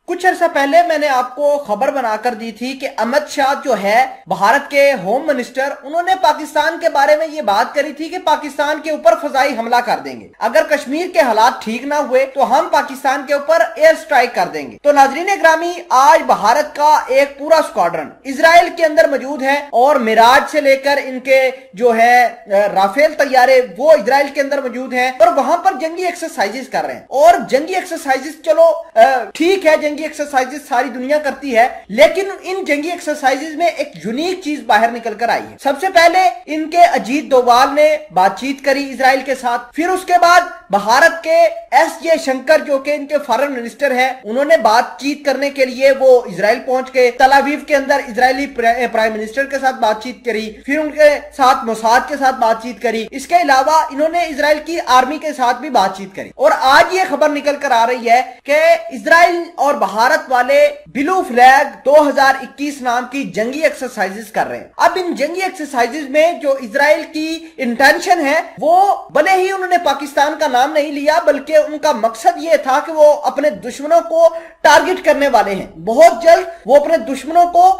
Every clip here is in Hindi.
कुछ अर्सा पहले मैंने आपको खबर बनाकर दी थी कि अमित शाह जो है भारत के होम मिनिस्टर, उन्होंने पाकिस्तान के बारे में ये बात करी थी कि पाकिस्तान के ऊपर फजाई हमला कर देंगे, अगर कश्मीर के हालात ठीक ना हुए तो हम पाकिस्तान के ऊपर एयर स्ट्राइक कर देंगे। तो नाजरीन ग्रामी, आज भारत का एक पूरा स्क्वाड्रन इजराइल के अंदर मौजूद है और मिराज से लेकर इनके जो है राफेल तैयारे वो इजराइल के अंदर मौजूद हैं और वहां पर जंगी एक्सरसाइजेस कर रहे हैं। और जंगी एक्सरसाइजेस चलो ठीक है, जंगी एक्सरसाइजेस सारी दुनिया करती है, लेकिन इन जंगी एक्सरसाइजेस में एक यूनिक चीज बाहर निकल कर आई है। सबसे पहले इनके अजीत डोभाल ने बातचीत करी इजराइल के साथ, फिर उसके बाद भारत के एस जयशंकर जो कि इनके फॉरेन मिनिस्टर हैं, उन्होंने बातचीत करने के लिए वो इजराइल पहुंच गए। तल अवीव के अंदर इजरायली प्राइम मिनिस्टर के साथ बातचीत करी, फिर उनके साथ मोसाद के साथ बातचीत करी। इसके अलावा इन्होंने इजराइल की आर्मी के साथ भी बातचीत करी और आज ये खबर निकल कर आ रही है कि इजराइल और भारत वाले ब्लू फ्लैग 2021 नाम की जंगी एक्सरसाइजेस कर रहे हैं। अब इन जंगी एक्सरसाइजेस में जो इजराइल की इंटेंशन है, वो भले ही उन्होंने पाकिस्तान का नाम नहीं लिया, बल्कि उनका मकसद ये था कि वो अपने दुश्मनों को टारगेट करने वाले हैं, बहुत जल्द वो अपने दुश्मनों को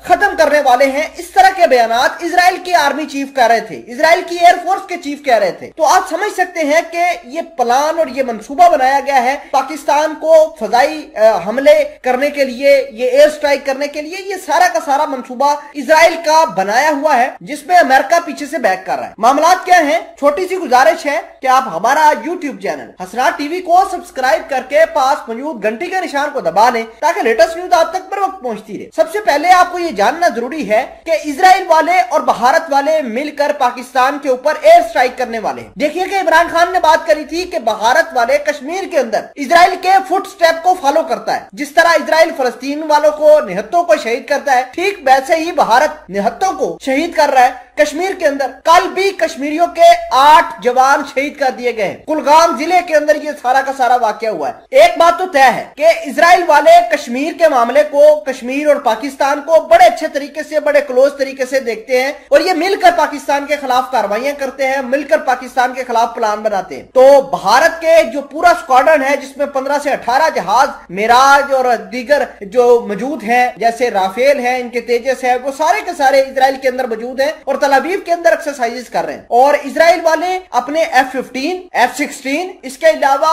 खत्म करने वाले हैं। इस तरह के बयानात इजराइल की आर्मी चीफ कह रहे थे, इजराइल की एयरफोर्स के चीफ कह रहे थे। तो आप समझ सकते हैं कि ये प्लान और ये मंसूबा बनाया गया है पाकिस्तान को फजाई हमले करने के लिए, ये एयर स्ट्राइक करने के लिए। ये सारा का सारा मंसूबा इजराइल का बनाया हुआ है, जिसमें अमेरिका पीछे से बैक कर रहा है। मामलात क्या है, छोटी सी गुजारिश है कि आप हमारा यूट्यूब चैनल हसनात टीवी को सब्सक्राइब करके पास मौजूद घंटी के निशान को दबा लें ताकि लेटेस्ट न्यूज आप तक बर वक्त पहुंचती रहे। सबसे पहले आपको ये जानना जरूरी है कि इजराइल वाले और भारत वाले मिलकर पाकिस्तान के ऊपर एयर स्ट्राइक करने वाले हैं। देखिए कि इमरान खान ने बात करी थी कि भारत वाले कश्मीर के अंदर इजराइल के फुट स्टेप को फॉलो करता है। जिस तरह इजराइल फलस्तीन वालों को, निहत्तों को शहीद करता है, ठीक वैसे ही भारत निहत्तों को शहीद कर रहा है कश्मीर के अंदर। कल भी कश्मीरियों के 8 जवान शहीद कर दिए गए। कुलगाम जिले के अंदर ये सारा का सारा वाकया हुआ है। एक बात तो तय है कि इजराइल वाले कश्मीर के मामले को, कश्मीर और पाकिस्तान को बड़े अच्छे तरीके से, बड़े क्लोज तरीके से देखते हैं और ये मिलकर पाकिस्तान के खिलाफ कार्रवाइयां करते हैं, मिलकर पाकिस्तान के खिलाफ प्लान बनाते हैं। तो भारत के जो पूरा स्क्वाड्रन है, जिसमें 15 से 18 जहाज मिराज और दीगर जो मौजूद हैं, जैसे राफेल है, इनके तेजस है, वो सारे के सारे इजराइल के अंदर मौजूद हैं और तल अवीव के अंदर एक्सरसाइजेस कर रहे हैं। और इजराइल वाले अपने F-15, F-16, इसके अलावा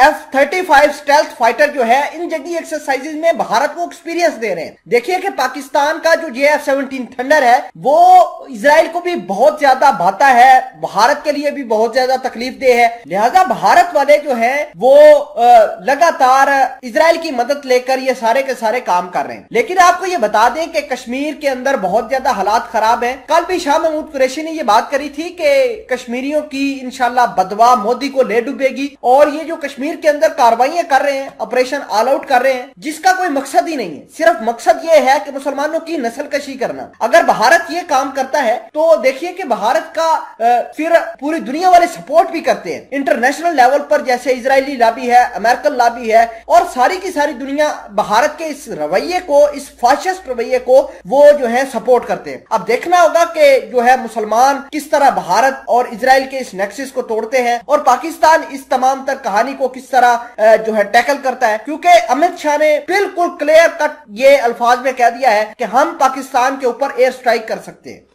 F-35 स्टेल्थ फाइटर जो है, इन जंगी एक्सरसाइजेस में भारत को एक्सपीरियंस दे रहे हैं। देखिए कि पाकिस्तान का जो F-17 थंडर है, वो इजराइल को भी बहुत ज्यादा भाता है, भारत के लिए भी बहुत ज्यादा तकलीफ दे है। लिहाजा भारत वाले जो है वो लगातार इजराइल की मदद लेकर ये सारे के सारे काम कर रहे हैं। लेकिन आपको ये बता दें कि कश्मीर के अंदर बहुत ज्यादा हालात खराब है। कल भी शाह महमूद कुरैशी ने ये बात करी थी कि कश्मीरियों की इंशाल्लाह बदवा मोदी को ले डूबेगी और ये जो कश्मीर के अंदर कार्रवाइयां कर रहे हैं, ऑपरेशन ऑल आउट कर रहे हैं, जिसका कोई मकसद ही नहीं है, सिर्फ मकसद ये है कि मुसलमानों की नस्लकशी करना। अगर भारत ये काम करता है तो देखिए कि भारत का फिर पूरी दुनिया वाले सपोर्ट भी करते हैं इंटरनेशनल लेवल पर, जैसे इजरायली लॉबी है, अमेरिकन लॉबी है और सारी की सारी दुनिया भारत के इस रवैये को, इस फाशिस्ट रवैये को वो जो है सपोर्ट करते हैं। अब देखना होगा कि जो है मुसलमान किस तरह भारत और इजराइल के इस नेक्सस को तोड़ते हैं और पाकिस्तान इस तमाम तर कहानी को किस तरह जो है टैकल करता है, क्योंकि अमित शाह ने बिल्कुल क्लियर कट ये अल्फाज में कह दिया है कि हम पाकिस्तान के ऊपर एयर स्ट्राइक कर सकते हैं।